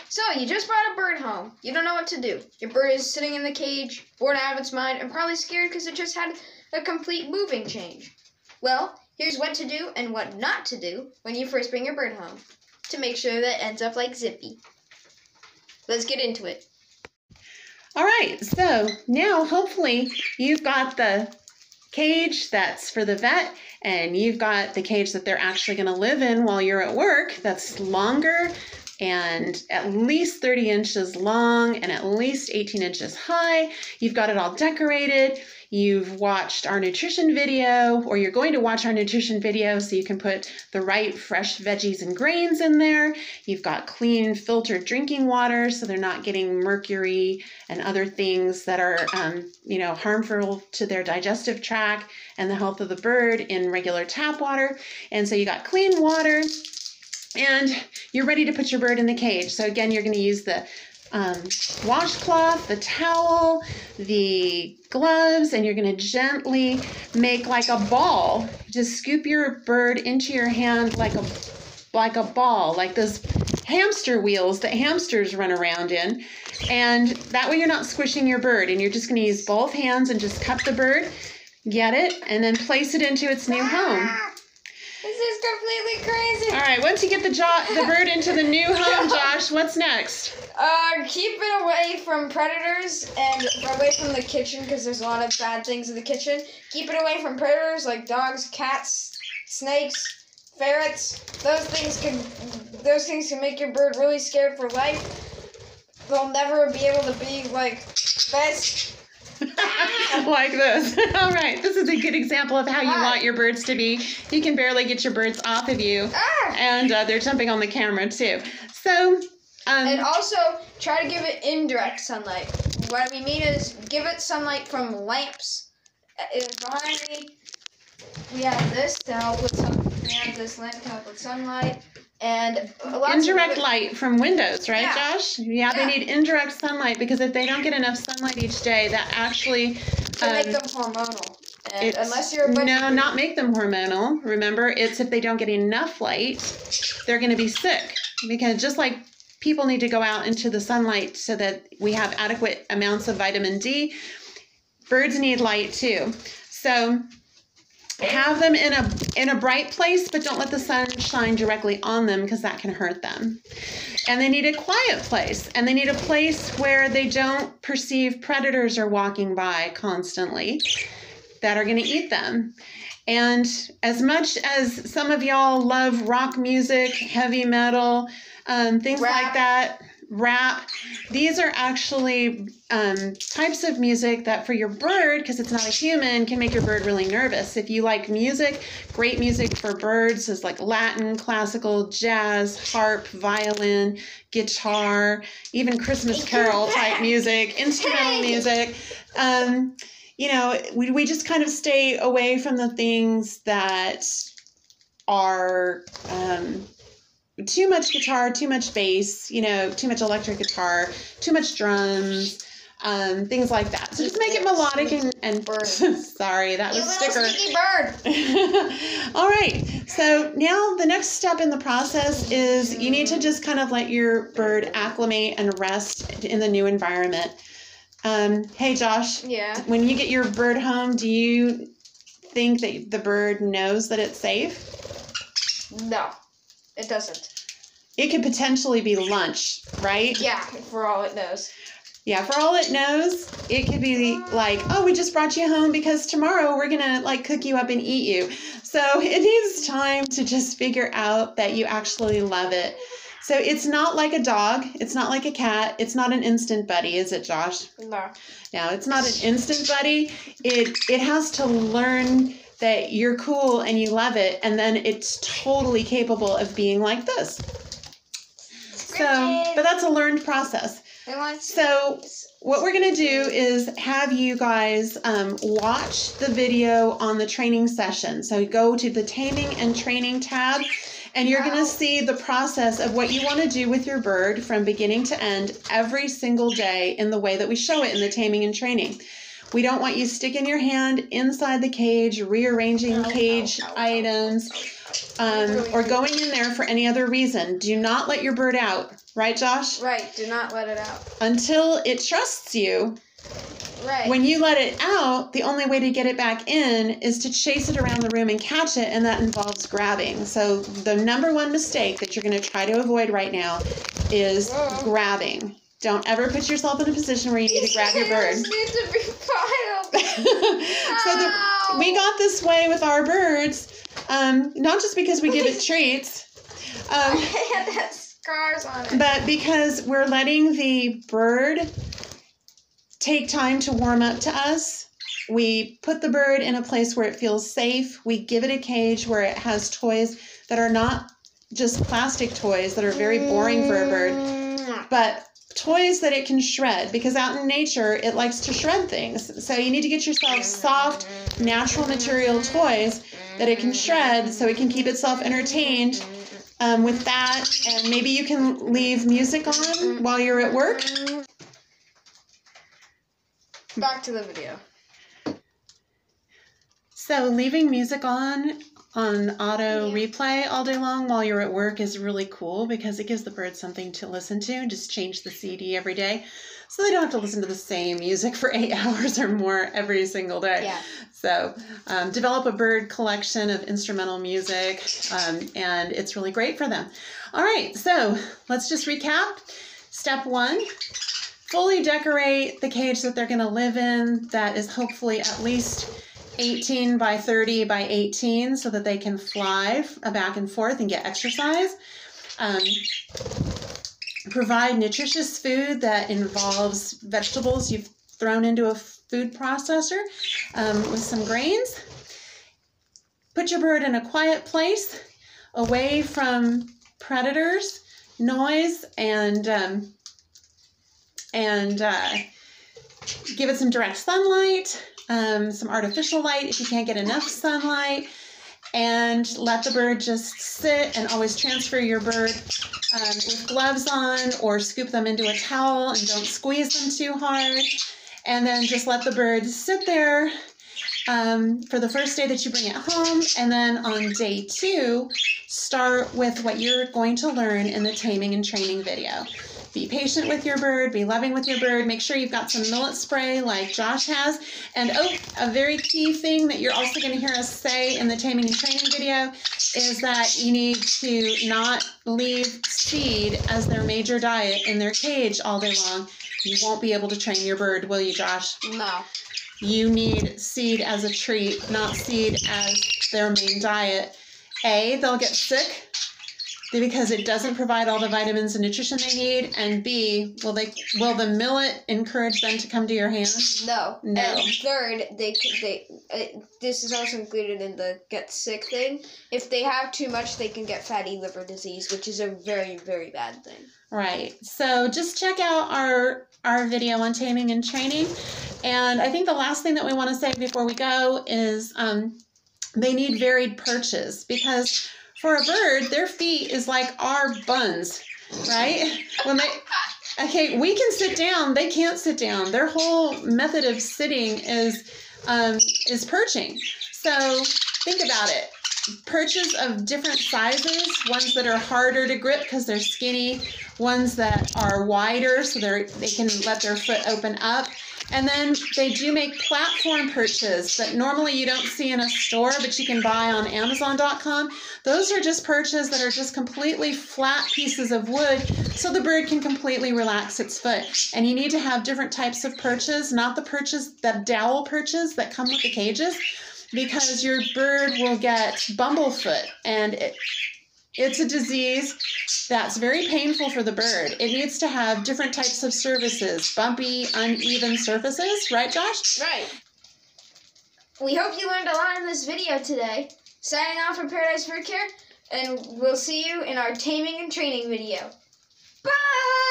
So, you just brought a bird home. You don't know what to do. Your bird is sitting in the cage, bored out of its mind, and probably scared because it just had a complete moving change. Well, here's what to do and what not to do when you first bring your bird home to make sure that it ends up like Zippy. Let's get into it. All right, so now hopefully you've got the cage that's for the vet, and you've got the cage that they're actually going to live in while you're at work that's longer and at least 30 inches long and at least 18 inches high. You've got it all decorated. You've watched our nutrition video, or you're going to watch our nutrition video so you can put the right fresh veggies and grains in there. You've got clean filtered drinking water so they're not getting mercury and other things that are harmful to their digestive tract and the health of the bird in regular tap water. And so you got clean water and you're ready to put your bird in the cage. So again, you're going to use the washcloth, the towel, the gloves, and you're going to gently make like a ball. Just scoop your bird into your hand like a ball, like those hamster wheels that hamsters run around in. And that way you're not squishing your bird, and you're just going to use both hands and just cup the bird, get it, and then place it into its new home. This is completely crazy. All right, once you get the bird into the new home, Josh, what's next? Keep it away from predators and away from the kitchen because there's a lot of bad things in the kitchen. Keep it away from predators like dogs, cats, snakes, ferrets. Those things can make your bird really scared for life. They'll never be able to be like this. Like this. All right, this is a good example of how you want your birds to be. You can barely get your birds off of you, and they're jumping on the camera too. So, and also try to give it indirect sunlight. What we mean is give it sunlight from lamps. Behind me, we have this to help with we have this lamp to help with sunlight. And indirect light from windows, right, Josh? Yeah, they need indirect sunlight because if they don't get enough sunlight each day, that actually can make them hormonal. And unless you're not make them hormonal. Remember, it's if they don't get enough light, they're going to be sick. Because just like people need to go out into the sunlight so that we have adequate amounts of vitamin D, birds need light too. So have them in a bright place, but don't let the sun shine directly on them because that can hurt them. And they need a quiet place, and they need a place where they don't perceive predators are walking by constantly that are going to eat them. And as much as some of y'all love rock music, heavy metal, things like that, rap, these are actually types of music that for your bird, because it's not a human, can make your bird really nervous. If you like music, great music for birds is like Latin, classical, jazz, harp, violin, guitar, even Christmas carol type music, instrumental music. We just kind of stay away from the things that are too much guitar, too much bass, too much electric guitar, too much drums, things like that. So just make it melodic and bird. Sorry, that was sticker. Sneaky bird. All right. So now the next step in the process is you need to just kind of let your bird acclimate and rest in the new environment. Hey, Josh. Yeah. When you get your bird home, do you think that the bird knows that it's safe? No. It doesn't. It could potentially be lunch, right? Yeah, for all it knows. Yeah, for all it knows, it could be like, oh, we just brought you home because tomorrow we're going to like cook you up and eat you. So it needs time to just figure out that you actually love it. So it's not like a dog. It's not like a cat. It's not an instant buddy, is it, Josh? No. No, it's not an instant buddy. It has to learn that you're cool and you love it, and then it's totally capable of being like this. So, but that's a learned process. So what we're going to do is have you guys watch the video on the training session. So go to the Taming and Training tab, and you're going to see the process of what you want to do with your bird from beginning to end every single day in the way that we show it in the Taming and Training. We don't want you sticking your hand inside the cage, rearranging cage items, or going in there for any other reason. Do not let your bird out. Right, Josh? Right. Do not let it out. Until it trusts you. Right. When you let it out, the only way to get it back in is to chase it around the room and catch it, and that involves grabbing. So the number one mistake that you're going to try to avoid right now is grabbing. Don't ever put yourself in a position where you need to grab your bird. These need to be filed. We got this way with our birds, not just because we give it treats. It has scars on it. But because we're letting the bird take time to warm up to us. We put the bird in a place where it feels safe. We give it a cage where it has toys that are not just plastic toys that are very boring for a bird, but toys that it can shred, because out in nature, it likes to shred things. So you need to get yourself soft, natural material toys that it can shred so it can keep itself entertained with that. And maybe you can leave music on while you're at work. Back to the video. So leaving music on auto replay all day long while you're at work is really cool because it gives the birds something to listen to. Just change the CD every day so they don't have to listen to the same music for 8 hours or more every single day. Yeah. So develop a bird collection of instrumental music, and it's really great for them. All right, so let's just recap. Step 1. Fully decorate the cage that they're going to live in. That is hopefully at least 18 by 30 by 18 so that they can fly back and forth and get exercise. Provide nutritious food that involves vegetables you've thrown into a food processor with some grains. Put your bird in a quiet place away from predators, noise, and give it some direct sunlight, some artificial light if you can't get enough sunlight, and let the bird just sit, and always transfer your bird with gloves on or scoop them into a towel and don't squeeze them too hard. And then just let the bird sit there for the first day that you bring it home. And then on day 2, start with what you're going to learn in the taming and training video. Be patient with your bird, be loving with your bird, make sure you've got some millet spray like Josh has. And a very key thing that you're also going to hear us say in the taming and training video is that you need to not leave seed as their major diet in their cage all day long. You won't be able to train your bird, will you, Josh? No. You need seed as a treat, not seed as their main diet. A, they'll get sick because it doesn't provide all the vitamins and nutrition they need, and B, will the millet encourage them to come to your hand? No. No. And third, this is also included in the get sick thing. If they have too much, they can get fatty liver disease, which is a very, very bad thing. Right. So just check out our video on taming and training. And I think the last thing that we want to say before we go is they need varied perches, because for a bird, their feet is like our buns, right? We can sit down, they can't sit down. Their whole method of sitting is perching. So think about it. Perches of different sizes, ones that are harder to grip because they're skinny, ones that are wider so they can let their foot open up. And then they do make platform perches that normally you don't see in a store, but you can buy on Amazon.com. Those are just perches that are just completely flat pieces of wood so the bird can completely relax its foot. And you need to have different types of perches, not the dowel perches that come with the cages, because your bird will get bumblefoot, and it's a disease that's very painful for the bird. It needs to have different types of surfaces, bumpy, uneven surfaces. Right, Josh? Right. We hope you learned a lot in this video today. Signing off from Paradise Bird Care, and we'll see you in our taming and training video. Bye!